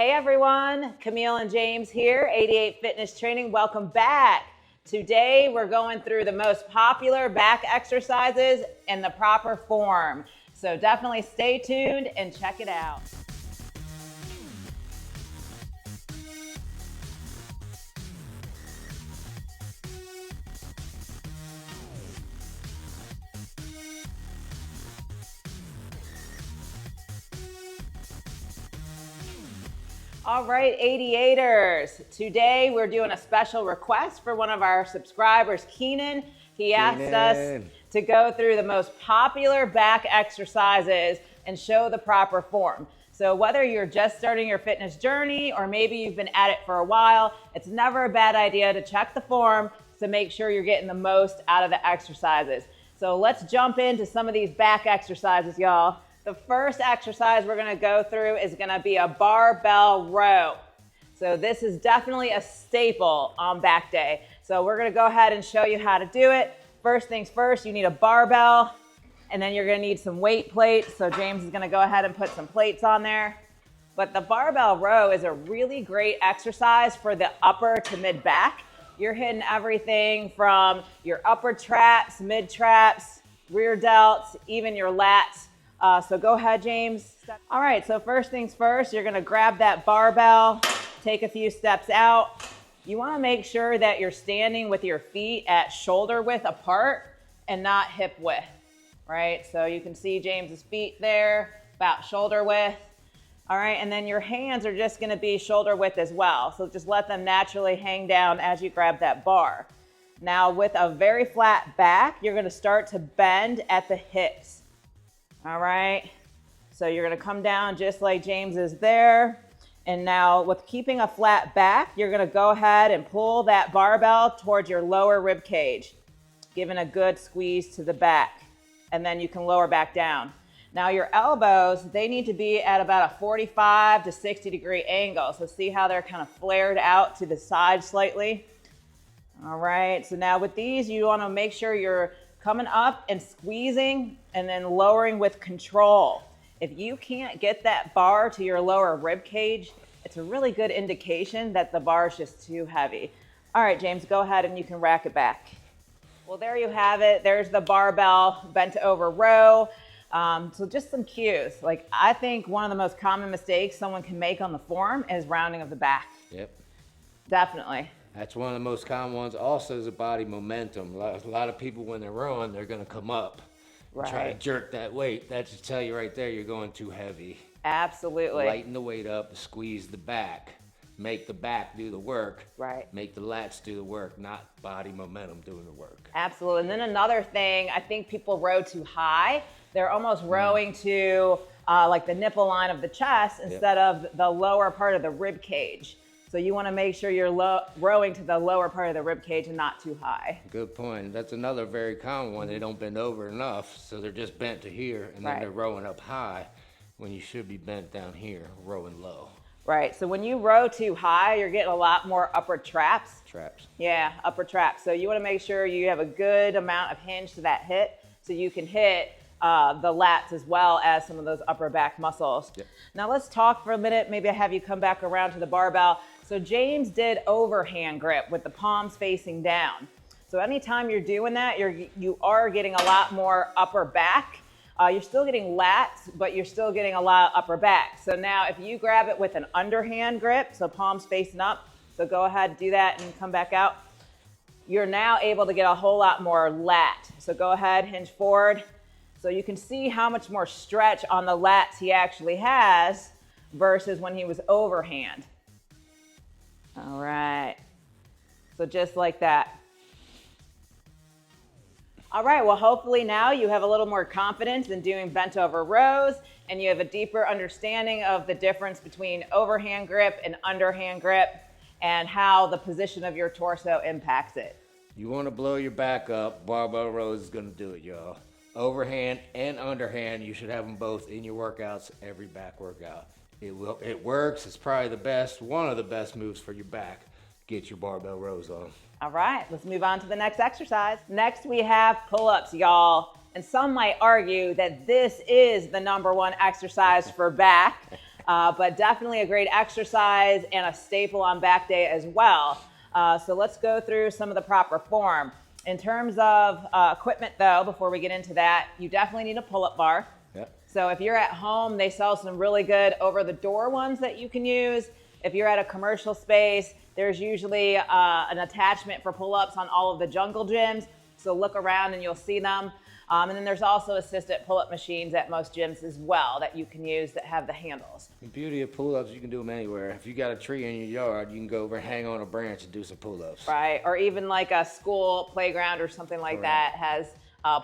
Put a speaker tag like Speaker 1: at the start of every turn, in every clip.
Speaker 1: Hey everyone, Camille and James here, 88 Fitness Training. Welcome back. Today we're going through the most popular back exercises in the proper form. So definitely stay tuned and check it out. All right, 88ers. Today we're doing a special request for one of our subscribers, Keenan. He asked us to go through the most popular back exercises and show the proper form. So whether you're just starting your fitness journey or maybe you've been at it for a while, it's never a bad idea to check the form to make sure you're getting the most out of the exercises. So let's jump into some of these back exercises, y'all. The first exercise we're gonna go through is gonna be a barbell row. So this is definitely a staple on back day. So we're gonna go ahead and show you how to do it. First things first, you need a barbell, and then you're gonna need some weight plates. So James is gonna go ahead and put some plates on there. But the barbell row is a really great exercise for the upper to mid back. You're hitting everything from your upper traps, mid traps, rear delts, even your lats. So go ahead, James. All right, so first things first, you're gonna grab that barbell, take a few steps out. You wanna make sure that you're standing with your feet at shoulder width apart and not hip width, right? So you can see James's feet there, about shoulder width. All right, and then your hands are just gonna be shoulder width as well. So just let them naturally hang down as you grab that bar. Now with a very flat back, you're gonna start to bend at the hips. All right, so you're gonna come down just like James is there. And now with keeping a flat back, you're gonna go ahead and pull that barbell towards your lower rib cage, giving a good squeeze to the back. And then you can lower back down. Now your elbows, they need to be at about a 45 to 60 degree angle. So see how they're kind of flared out to the side slightly? All right, so now with these, you wanna make sure you're coming up and squeezing and then lowering with control. If you can't get that bar to your lower rib cage, it's a really good indication that the bar is just too heavy. All right, James, go ahead and you can rack it back. Well, there you have it. There's the barbell bent over row. So just some cues. Like I think one of the most common mistakes someone can make on the form is rounding of the back.
Speaker 2: Yep.
Speaker 1: Definitely.
Speaker 2: That's one of the most common ones. Also is a body momentum. A lot of people when they're rowing, they're gonna come up and try to jerk that weight. That should tell you right there you're going too heavy.
Speaker 1: Absolutely.
Speaker 2: Lighten the weight up, squeeze the back. Make the back do the work.
Speaker 1: Right.
Speaker 2: Make the lats do the work, not body momentum doing the work.
Speaker 1: Absolutely. And then another thing, I think people row too high. They're almost rowing to like the nipple line of the chest instead of the lower part of the rib cage. So you want to make sure you're rowing to the lower part of the rib cage and not too high.
Speaker 2: Good point. That's another very common one. They don't bend over enough, so they're just bent to here, and then they're rowing up high when you should be bent down here, rowing low.
Speaker 1: Right. So when you row too high, you're getting a lot more upper traps.
Speaker 2: Traps.
Speaker 1: Yeah, upper traps. So you want to make sure you have a good amount of hinge to that hip so you can hit the lats as well as some of those upper back muscles. Yep. Now let's talk for a minute. Maybe I have you come back around to the barbell. So James did overhand grip with the palms facing down. So anytime you're doing that, you are getting a lot more upper back. You're still getting lats, but you're still getting a lot of upper back. So now if you grab it with an underhand grip, so palms facing up, so go ahead, do that and come back out. You're now able to get a whole lot more lat. So go ahead, hinge forward. So you can see how much more stretch on the lats he actually has versus when he was overhand. All right, so just like that. All right, well, hopefully now you have a little more confidence in doing bent over rows and you have a deeper understanding of the difference between overhand grip and underhand grip and how the position of your torso impacts it.
Speaker 2: You want to blow your back up, barbell rows is going to do it, y'all. Overhand and underhand, you should have them both in your workouts, every back workout. It works. It's probably one of the best moves for your back. Get your barbell rows on.
Speaker 1: All right, let's move on to the next exercise. Next, we have pull-ups, y'all. And some might argue that this is the #1 exercise for back. but definitely a great exercise and a staple on back day as well. So let's go through some of the proper form. In terms of equipment though, before we get into that, you definitely need a pull-up bar.
Speaker 2: Yep.
Speaker 1: So if you're at home, they sell some really good over-the-door ones that you can use. If you're at a commercial space, there's usually an attachment for pull-ups on all of the jungle gyms. So look around and you'll see them. And then there's also assisted pull-up machines at most gyms as well that you can use that have the handles.
Speaker 2: The beauty of pull-ups, you can do them anywhere. If you got a tree in your yard, you can go over and hang on a branch and do some pull-ups.
Speaker 1: Right, or even like a school playground or something like that has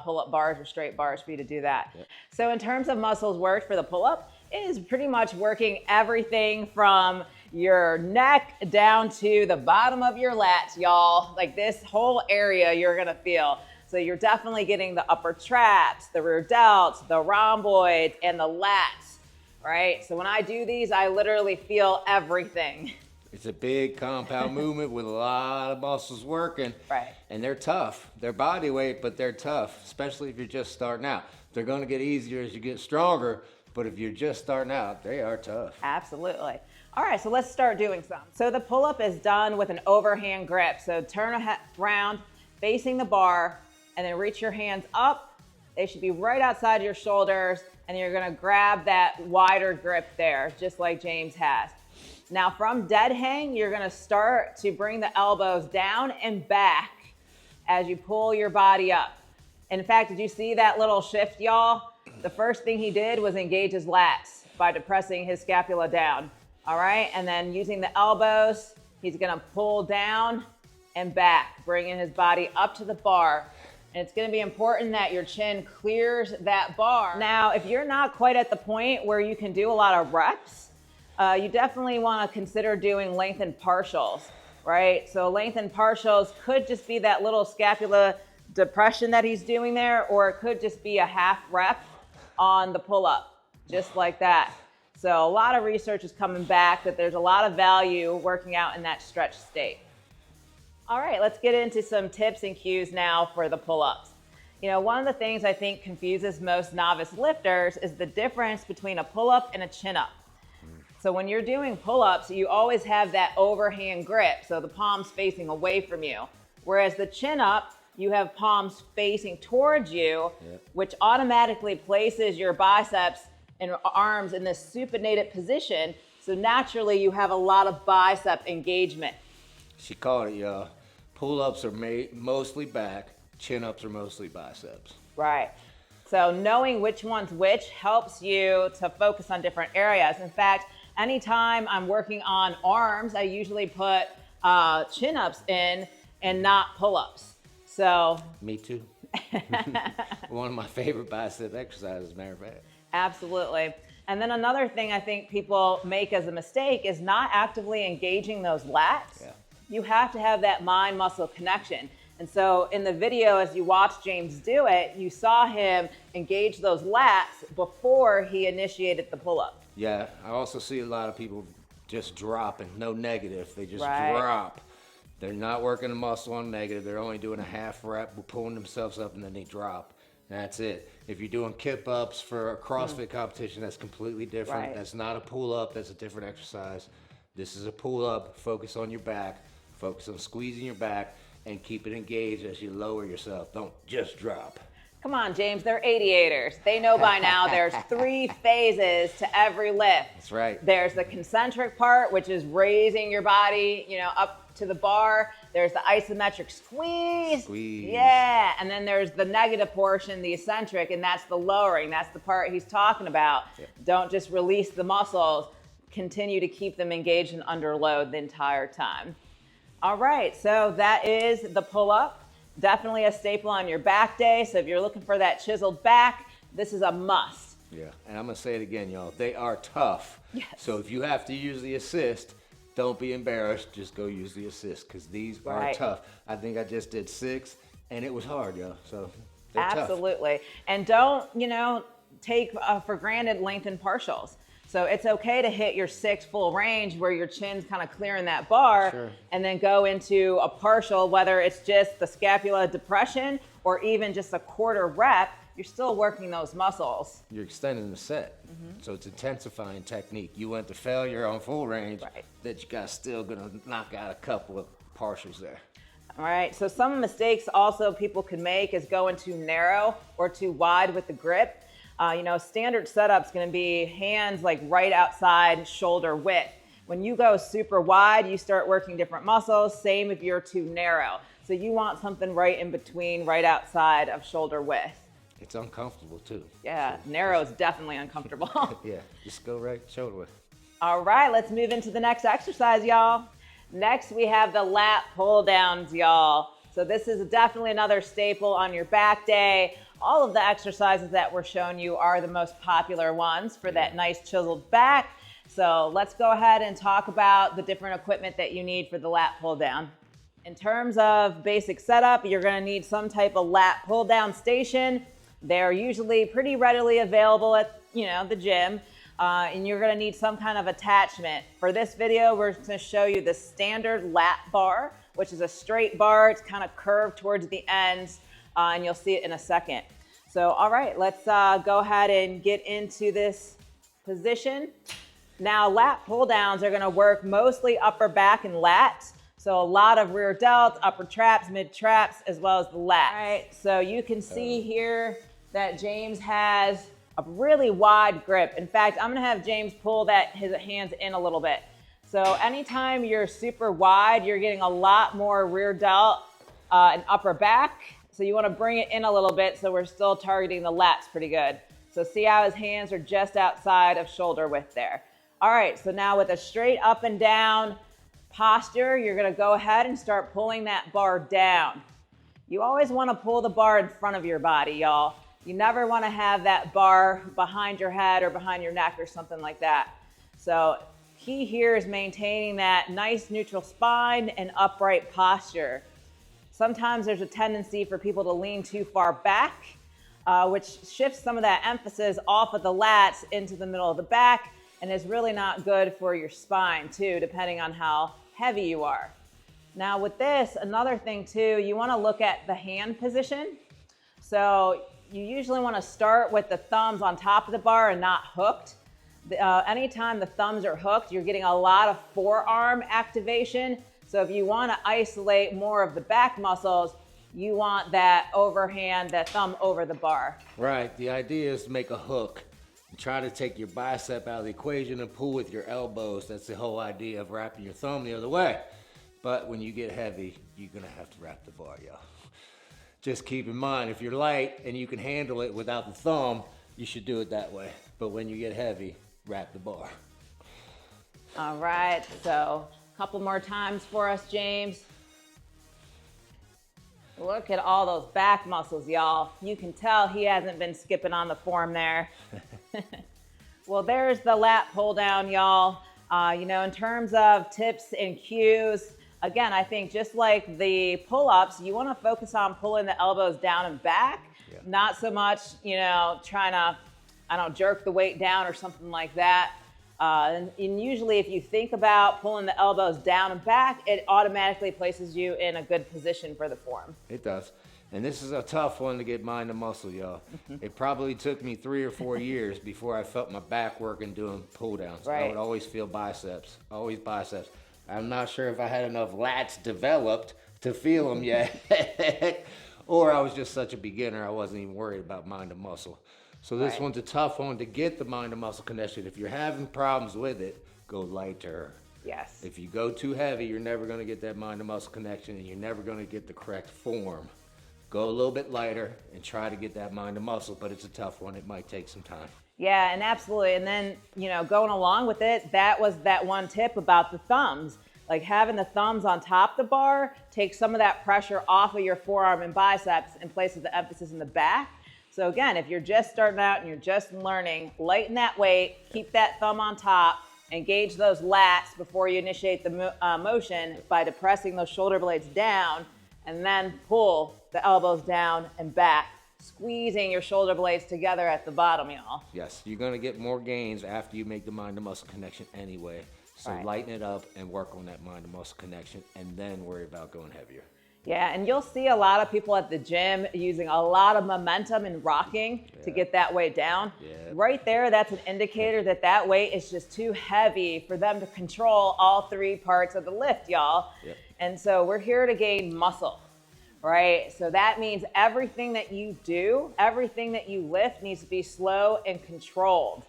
Speaker 1: pull-up bars or straight bars for you to do that. Yep. So in terms of muscles worked for the pull-up, it is pretty much working everything from your neck down to the bottom of your lats, y'all. Like this whole area you're gonna feel. So you're definitely getting the upper traps, the rear delts, the rhomboids, and the lats, right? So when I do these, I literally feel everything.
Speaker 2: It's a big compound movement with a lot of muscles working.
Speaker 1: Right.
Speaker 2: And they're tough. They're body weight, but they're tough, especially if you're just starting out. They're gonna get easier as you get stronger, but if you're just starting out, they are tough.
Speaker 1: Absolutely. All right, so let's start doing some. So the pull-up is done with an overhand grip. So turn around, facing the bar, and then reach your hands up. They should be right outside your shoulders, and you're gonna grab that wider grip there, just like James has. Now from dead hang, you're gonna start to bring the elbows down and back as you pull your body up. In fact, did you see that little shift, y'all? The first thing he did was engage his lats by depressing his scapula down. All right, and then using the elbows, he's gonna pull down and back, bringing his body up to the bar. And it's gonna be important that your chin clears that bar. Now, if you're not quite at the point where you can do a lot of reps, you definitely wanna consider doing lengthened partials, right? So lengthened partials could just be that little scapula depression that he's doing there, or it could just be a half rep on the pull-up, just like that. So a lot of research is coming back that there's a lot of value working out in that stretch state. All right, let's get into some tips and cues now for the pull-ups. You know, one of the things I think confuses most novice lifters is the difference between a pull-up and a chin-up. So when you're doing pull-ups, you always have that overhand grip, so the palms facing away from you. Whereas the chin-up, you have palms facing towards you, which automatically places your biceps and arms in this supinated position. So naturally, you have a lot of bicep engagement.
Speaker 2: She called it, y'all. Pull-ups are mostly back, chin-ups are mostly biceps.
Speaker 1: Right. So knowing which one's which helps you to focus on different areas. In fact, anytime I'm working on arms, I usually put chin-ups in and not pull-ups. So.
Speaker 2: Me too. One of my favorite bicep exercises, as a matter of fact.
Speaker 1: Absolutely. And then another thing I think people make as a mistake is not actively engaging those lats.
Speaker 2: Yeah.
Speaker 1: You have to have that mind-muscle connection. And so in the video, as you watch James do it, you saw him engage those lats before he initiated the pull-up.
Speaker 2: Yeah, I also see a lot of people just dropping, no negative. They just drop. They're not working the muscle on negative. They're only doing a half rep, pulling themselves up, and then they drop. That's it. If you're doing kip-ups for a CrossFit competition, that's completely different.
Speaker 1: Right.
Speaker 2: That's not a pull-up. That's a different exercise. This is a pull-up. Focus on your back. Focus on squeezing your back and keep it engaged as you lower yourself. Don't just drop.
Speaker 1: Come on, James. They're 88ers. They know by now there's 3 phases to every lift.
Speaker 2: That's right.
Speaker 1: There's the concentric part, which is raising your body, you know, up to the bar. There's the isometric squeeze.
Speaker 2: Squeeze.
Speaker 1: Yeah. And then there's the negative portion, the eccentric, and that's the lowering. That's the part he's talking about.
Speaker 2: Yep.
Speaker 1: Don't just release the muscles. Continue to keep them engaged and under load the entire time. All right, so that is the pull-up. Definitely a staple on your back day. So if you're looking for that chiseled back, this is a must.
Speaker 2: Yeah, and I'm going to say it again, y'all. They are tough.
Speaker 1: Yes.
Speaker 2: So if you have to use the assist, don't be embarrassed. Just go use the assist because these are tough. I think I just did 6, and it was hard, y'all. So they're
Speaker 1: Absolutely. And don't, you know, take for granted lengthened partials. So it's okay to hit your 6 full range where your chin's kind of clearing that bar and then go into a partial, whether it's just the scapula depression or even just a quarter rep. you're still working those muscles.
Speaker 2: You're extending the set. So it's intensifying technique. You went to failure on full range, that you got still gonna knock out a couple of partials there.
Speaker 1: All right, so some mistakes also people can make is going too narrow or too wide with the grip. Standard setup's gonna be hands like right outside shoulder width. When you go super wide, you start working different muscles. Same if you're too narrow. So you want something right in between, right outside of shoulder width.
Speaker 2: It's uncomfortable too.
Speaker 1: Yeah, narrow is definitely uncomfortable.
Speaker 2: Yeah, just go right shoulder width.
Speaker 1: All right, let's move into the next exercise, y'all. Next, we have the lat pull downs, y'all. So this is definitely another staple on your back day. All of the exercises that we're showing you are the most popular ones for that nice chiseled back. So let's go ahead and talk about the different equipment that you need for the lat pull down. In terms of basic setup, you're gonna need some type of lat pull down station. They're usually pretty readily available at the gym. And you're gonna need some kind of attachment. For this video, we're gonna show you the standard lat bar, which is a straight bar. It's kind of curved towards the ends, and you'll see it in a second. So, all right, let's go ahead and get into this position. Now, lat pull downs are gonna work mostly upper back and lats. So a lot of rear delts, upper traps, mid traps, as well as the lats. All right, so you can see here that James has a really wide grip. In fact, I'm gonna have James pull his hands in a little bit. So anytime you're super wide, you're getting a lot more rear delt and upper back. So you wanna bring it in a little bit so we're still targeting the lats pretty good. So see how his hands are just outside of shoulder width there. All right, so now with a straight up and down posture, you're gonna go ahead and start pulling that bar down. You always wanna pull the bar in front of your body, y'all. You never wanna have that bar behind your head or behind your neck or something like that. So key here is maintaining that nice neutral spine and upright posture. Sometimes there's a tendency for people to lean too far back, which shifts some of that emphasis off of the lats into the middle of the back and is really not good for your spine too, depending on how heavy you are. Now with this, another thing too, you wanna look at the hand position. So you usually wanna start with the thumbs on top of the bar and not hooked. Anytime the thumbs are hooked, you're getting a lot of forearm activation. So if you wanna isolate more of the back muscles, you want that overhand, that thumb over the bar.
Speaker 2: Right, the idea is to make a hook. Try to take your bicep out of the equation and pull with your elbows. That's the whole idea of wrapping your thumb the other way. But when you get heavy, you're gonna have to wrap the bar, y'all. Just keep in mind, if you're light and you can handle it without the thumb, you should do it that way. But when you get heavy, wrap the bar.
Speaker 1: All right, so a couple more times for us, James. Look at all those back muscles, y'all. You can tell he hasn't been skipping on the form there. Well, there's the lat pull down, y'all. In terms of tips and cues, again, I think just like the pull-ups, you want to focus on pulling the elbows down and back, not so much, trying to, jerk the weight down or something like that. And usually if you think about pulling the elbows down and back, it automatically places you in a good position for the form.
Speaker 2: It does. And this is a tough one to get mind to muscle, y'all. It probably took me 3 or 4 years before I felt my back working doing pull downs.
Speaker 1: Right.
Speaker 2: I would always feel biceps, always biceps. I'm not sure if I had enough lats developed to feel them yet, or I was just such a beginner I wasn't even worried about mind to muscle. So this one's a tough one to get the mind to muscle connection. If you're having problems with it, go lighter.
Speaker 1: Yes.
Speaker 2: If you go too heavy, you're never going to get that mind to muscle connection and you're never going to get the correct form. Go a little bit lighter and try to get that mind to muscle, but it's a tough one. It might take some time.
Speaker 1: Yeah, and absolutely. And then, going along with it, that was that one tip about the thumbs. Like having the thumbs on top of the bar takes some of that pressure off of your forearm and biceps and places the emphasis in the back. So again, if you're just starting out and you're just learning, lighten that weight, keep that thumb on top, engage those lats before you initiate the motion by depressing those shoulder blades down, and then pull the elbows down and back, squeezing your shoulder blades together at the bottom, y'all.
Speaker 2: Yes, you're going to get more gains after you make the mind to muscle connection anyway. So lighten it up and work on that mind to muscle connection and then worry about going heavier.
Speaker 1: Yeah, and you'll see a lot of people at the gym using a lot of momentum and rocking to get that weight down. Right there, that's an indicator that that weight is just too heavy for them to control all 3 parts of the lift, y'all. And so we're here to gain muscle, right? So that means everything that you do, everything that you lift needs to be slow and controlled.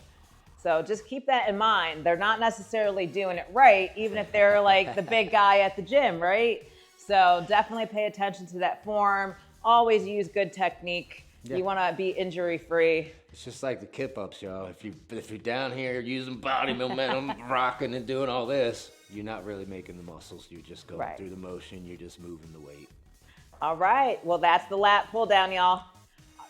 Speaker 1: So just keep that in mind. They're not necessarily doing it right, even if they're like the big guy at the gym, right? So definitely pay attention to that form. Always use good technique. You want to be injury free.
Speaker 2: It's just like the kip ups, y'all. If you're down here using body momentum, rocking and doing all this, you're not really making the muscles. You're just going through the motion. You're just moving the weight.
Speaker 1: All right. Well, that's the lat pull down, y'all.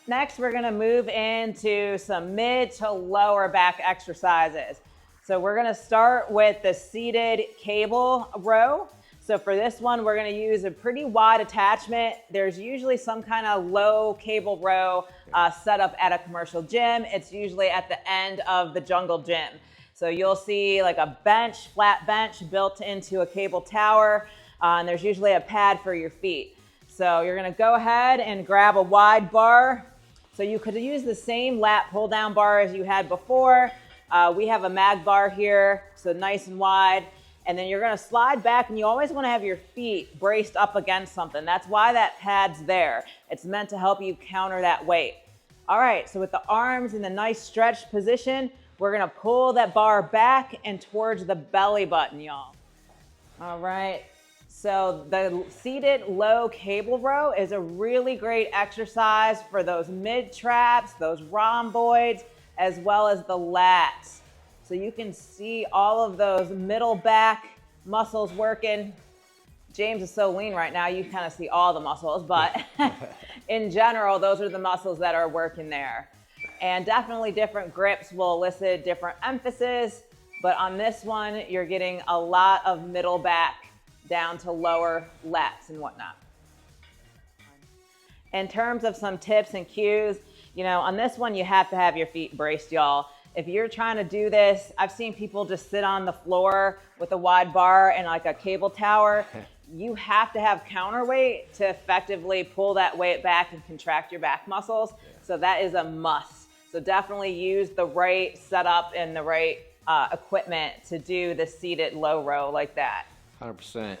Speaker 1: Next, we're going to move into some mid to lower back exercises. So we're going to start with the seated cable row. So for this one, we're going to use a pretty wide attachment. There's usually some kind of low cable row set up at a commercial gym. It's usually at the end of the jungle gym. So you'll see like a bench, flat bench built into a cable tower. And there's usually a pad for your feet. So you're going to go ahead and grab a wide bar. So you could use the same lat pull down bar as you had before. We have a mag bar here, so nice and wide. And then you're going to slide back, and you always want to have your feet braced up against something. That's why that pad's there. It's meant to help you counter that weight. All right, so with the arms in the nice stretched position, we're going to pull that bar back and towards the belly button, y'all. All right, so the seated low cable row is a really great exercise for those mid traps, those rhomboids, as well as the lats. So you can see all of those middle back muscles working. James is so lean right now, you kind of see all the muscles, but in general, those are the muscles that are working there. And definitely different grips will elicit different emphasis, but on this one, you're getting a lot of middle back down to lower lats and whatnot. In terms of some tips and cues, you know, on this one, you have to have your feet braced, y'all. If you're trying to do this, I've seen people just sit on the floor with a wide bar and like a cable tower. You have to have counterweight to effectively pull that weight back and contract your back muscles. So that is a must. So definitely use the right setup and the right equipment to do the seated low row like that.
Speaker 2: 100%.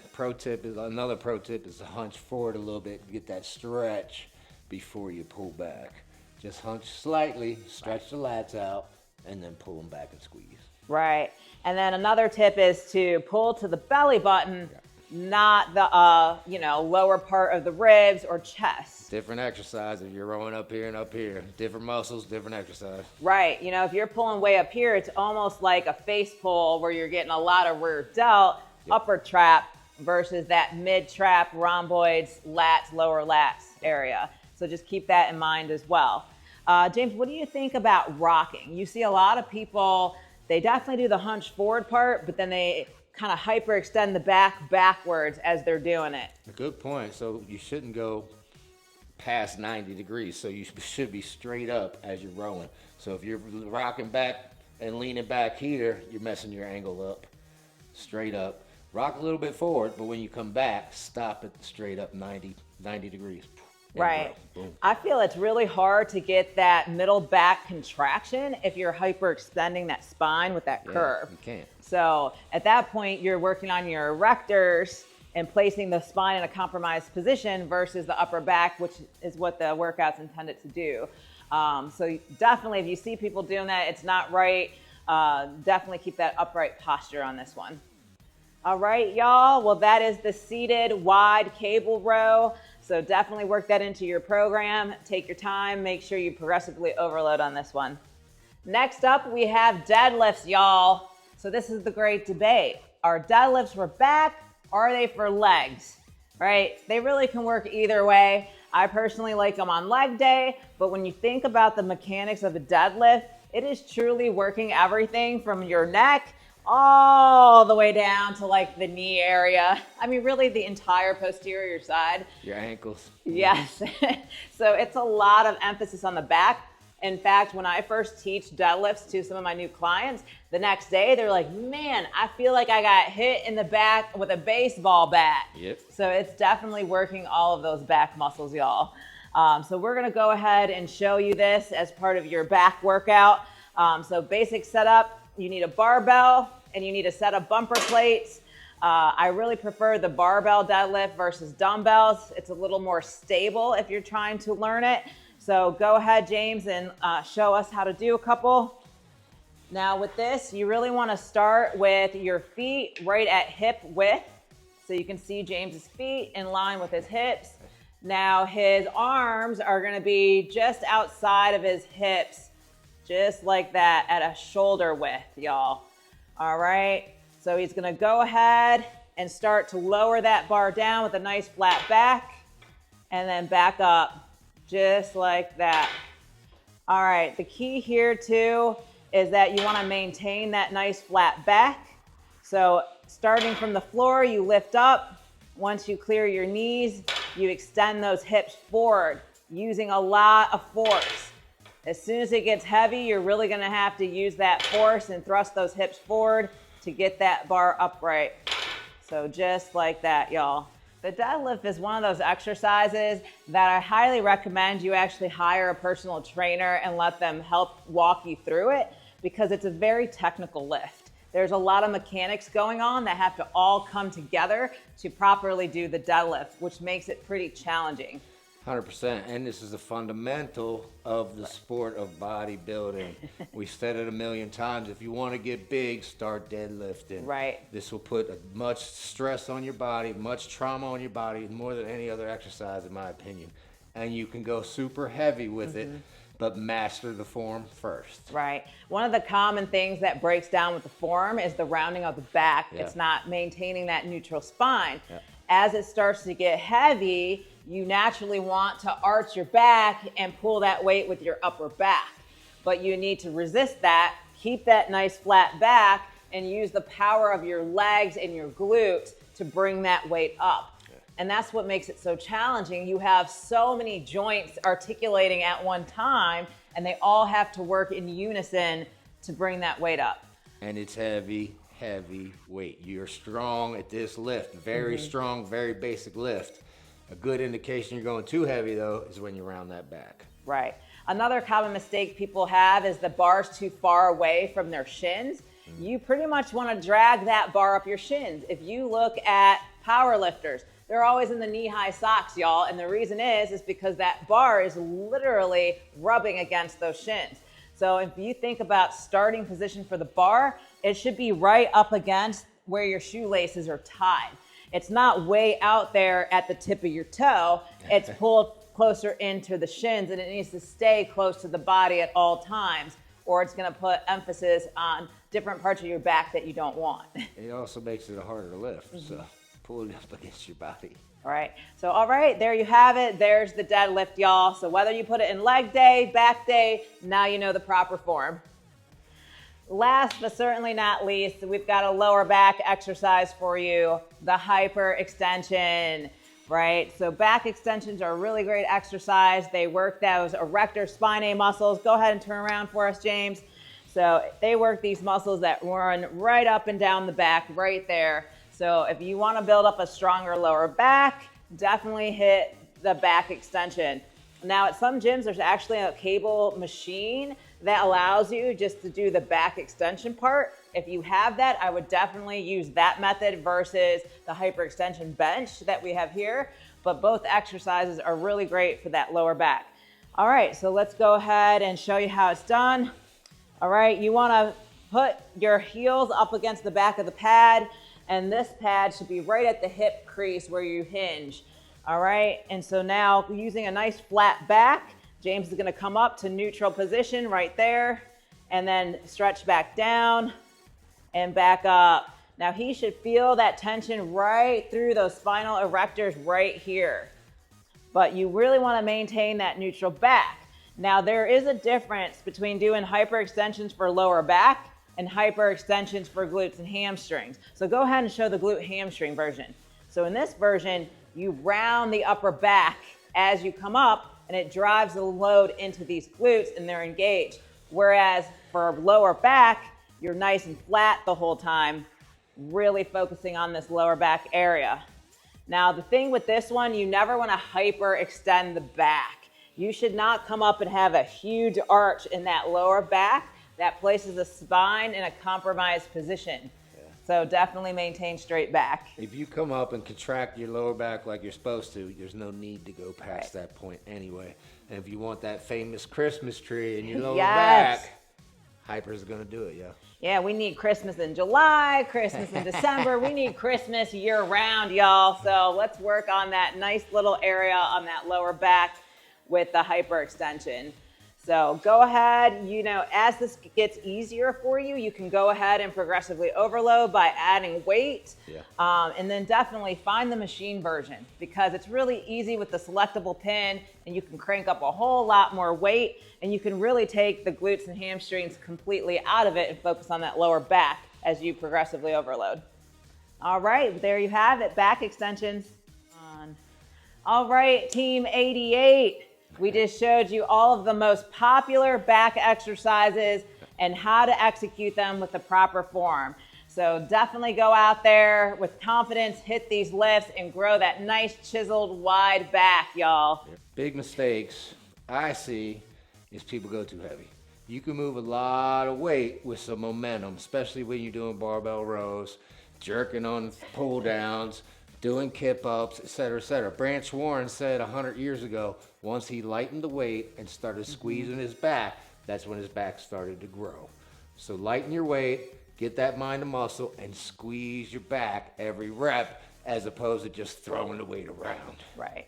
Speaker 2: Another pro tip is to hunch forward a little bit to get that stretch before you pull back. Just hunch slightly, stretch the lats out, and then pull them back and squeeze. Right.
Speaker 1: And then another tip is to pull to the belly button, not the lower part of the ribs or chest.
Speaker 2: Different exercise if you're rowing up here and up here. Different muscles, different exercise.
Speaker 1: Right. You know, if you're pulling way up here, it's almost like a face pull where you're getting a lot of rear delt, upper trap versus that mid trap, rhomboids, lats, lower lats area. So just keep that in mind as well. James, what do you think about rocking? You see a lot of people, they definitely do the hunch forward part, but then they kind of hyperextend the back backwards as they're doing it.
Speaker 2: A good point. So you shouldn't go past 90 degrees. So you should be straight up as you're rowing. So if you're rocking back and leaning back here, you're messing your angle up. Straight up. Rock a little bit forward, but when you come back, stop it straight up 90 degrees.
Speaker 1: Right. I feel it's really hard to get that middle back contraction if you're hyperextending that spine with that curve.
Speaker 2: You can't.
Speaker 1: So at that point, you're working on your erectors and placing the spine in a compromised position versus the upper back, which is what the workout's intended to do. So definitely, if you see people doing that, it's not right. Definitely keep that upright posture on this one. All right, y'all. Well, that is the seated wide cable row. So definitely work that into your program. Take your time. Make sure you progressively overload on this one. Next up, we have deadlifts, y'all. So this is the great debate. Are deadlifts for back? Or are they for legs? Right? They really can work either way. I personally like them on leg day, but when you think about the mechanics of a deadlift, it is truly working everything from your neck all the way down to like the knee area. I mean, really the entire posterior side.
Speaker 2: Your ankles.
Speaker 1: Yes. So it's a lot of emphasis on the back. In fact, when I first teach deadlifts to some of my new clients, the next day they're like, man, I feel like I got hit in the back with a baseball bat.
Speaker 2: Yep.
Speaker 1: So it's definitely working all of those back muscles, y'all. So we're gonna go ahead and show you this as part of your back workout. So basic setup, you need a barbell and you need a set of bumper plates. I really prefer the barbell deadlift versus dumbbells. It's a little more stable if you're trying to learn it. So go ahead, James, and show us how to do a couple. Now with this, you really want to start with your feet right at hip width. So you can see James's feet in line with his hips. Now his arms are going to be just outside of his hips, just like that, at a shoulder width, y'all. All right. So he's going to go ahead and start to lower that bar down with a nice flat back and then back up. Just like that. All right, the key here too is that you want to maintain that nice flat back. So starting from the floor, you lift up. Once you clear your knees, you extend those hips forward using a lot of force. As soon as it gets heavy, you're really going to have to use that force and thrust those hips forward to get that bar upright. So just like that, y'all. The deadlift is one of those exercises that I highly recommend you actually hire a personal trainer and let them help walk you through it, because it's a very technical lift. There's a lot of mechanics going on that have to all come together to properly do the deadlift, which makes it pretty challenging.
Speaker 2: 100%, and this is a fundamental of the sport of bodybuilding. We said it a million times. If you want to get big, start deadlifting.
Speaker 1: Right.
Speaker 2: This will put much stress on your body, much trauma on your body, more than any other exercise, in my opinion. And you can go super heavy with it, but master the form first.
Speaker 1: Right. One of the common things that breaks down with the form is the rounding of the back.
Speaker 2: Yeah.
Speaker 1: It's not maintaining that neutral spine.
Speaker 2: Yeah.
Speaker 1: As it starts to get heavy, you naturally want to arch your back and pull that weight with your upper back. But you need to resist that, keep that nice flat back, and use the power of your legs and your glutes to bring that weight up. Yeah. And that's what makes it so challenging. You have so many joints articulating at one time, and they all have to work in unison to bring that weight up.
Speaker 2: And it's heavy, heavy weight. You're strong at this lift, very strong, very basic lift. A good indication you're going too heavy, though, is when you round that back.
Speaker 1: Right. Another common mistake people have is the bar's too far away from their shins. You pretty much want to drag that bar up your shins. If you look at power lifters, they're always in the knee-high socks, y'all. And the reason is because that bar is literally rubbing against those shins. So if you think about starting position for the bar, it should be right up against where your shoelaces are tied. It's not way out there at the tip of your toe. It's pulled closer into the shins, and it needs to stay close to the body at all times, or it's going to put emphasis on different parts of your back that you don't want.
Speaker 2: It also makes it harder to lift, so pull it up against your body.
Speaker 1: All right. So, all right, there you have it. There's the deadlift, y'all. So whether you put it in leg day, back day, now you know the proper form. Last but certainly not least, we've got a lower back exercise for you, the hyperextension, right? So back extensions are a really great exercise. They work those erector spinae muscles. Go ahead and turn around for us, James. So they work these muscles that run right up and down the back right there. So if you want to build up a stronger lower back, definitely hit the back extension. Now at some gyms, there's actually a cable machine that allows you just to do the back extension part. If you have that, I would definitely use that method versus the hyperextension bench that we have here. But both exercises are really great for that lower back. All right, so let's go ahead and show you how it's done. All right, you wanna put your heels up against the back of the pad, and this pad should be right at the hip crease where you hinge. All right, and so now using a nice flat back, James is gonna come up to neutral position right there, and then stretch back down and back up. Now he should feel that tension right through those spinal erectors right here. But you really wanna maintain that neutral back. Now there is a difference between doing hyperextensions for lower back and hyperextensions for glutes and hamstrings. So go ahead and show the glute hamstring version. So in this version, you round the upper back as you come up, and it drives the load into these glutes and they're engaged. Whereas for lower back, you're nice and flat the whole time, really focusing on this lower back area. Now, the thing with this one, you never want to hyperextend the back. You should not come up and have a huge arch in that lower back. That places the spine in a compromised position. So definitely maintain straight back.
Speaker 2: If you come up and contract your lower back like you're supposed to, there's no need to go past that point anyway. And if you want that famous Christmas tree in your lower back, hyper's gonna do it, yeah.
Speaker 1: Yeah, we need Christmas in July, Christmas in December. We need Christmas year round, y'all. So let's work on that nice little area on that lower back with the hyperextension. So go ahead, as this gets easier for you, you can go ahead and progressively overload by adding weight. Yeah. And then definitely find the machine version, because it's really easy with the selectable pin, and you can crank up a whole lot more weight, and you can really take the glutes and hamstrings completely out of it and focus on that lower back as you progressively overload. All right, there you have it, back extensions. All right, team 88. We just showed you all of the most popular back exercises and how to execute them with the proper form. So definitely go out there with confidence, hit these lifts, and grow that nice chiseled wide back, y'all.
Speaker 2: Big mistakes I see is people go too heavy. You can move a lot of weight with some momentum, especially when you're doing barbell rows, jerking on pull downs, doing kip-ups, et cetera, et cetera. Branch Warren said 100 years ago, once he lightened the weight and started squeezing his back, that's when his back started to grow. So lighten your weight, get that mind to muscle, and squeeze your back every rep, as opposed to just throwing the weight around.
Speaker 1: Right,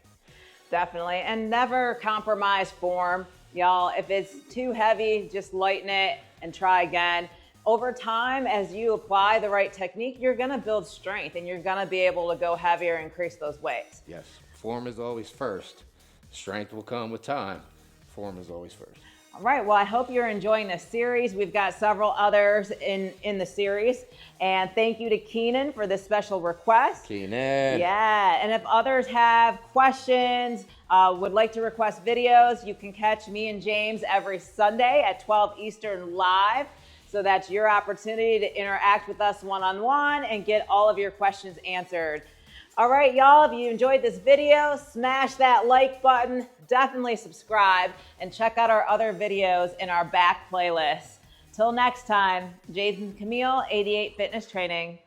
Speaker 1: definitely. And never compromise form. Y'all, if it's too heavy, just lighten it and try again. Over time, as you apply the right technique, you're gonna build strength and you're gonna be able to go heavier and increase those weights.
Speaker 2: Yes, form is always first. Strength will come with time. Form is always first.
Speaker 1: All right, well, I hope you're enjoying this series. We've got several others in the series. And thank you to Keenan for this special request.
Speaker 2: Keenan.
Speaker 1: Yeah, and if others have questions, would like to request videos, you can catch me and James every Sunday at 12 Eastern live. So that's your opportunity to interact with us one-on-one and get all of your questions answered. All right, y'all, if you enjoyed this video, smash that like button, definitely subscribe, and check out our other videos in our back playlist. Till next time, Jason Camille, 88 Fitness Training.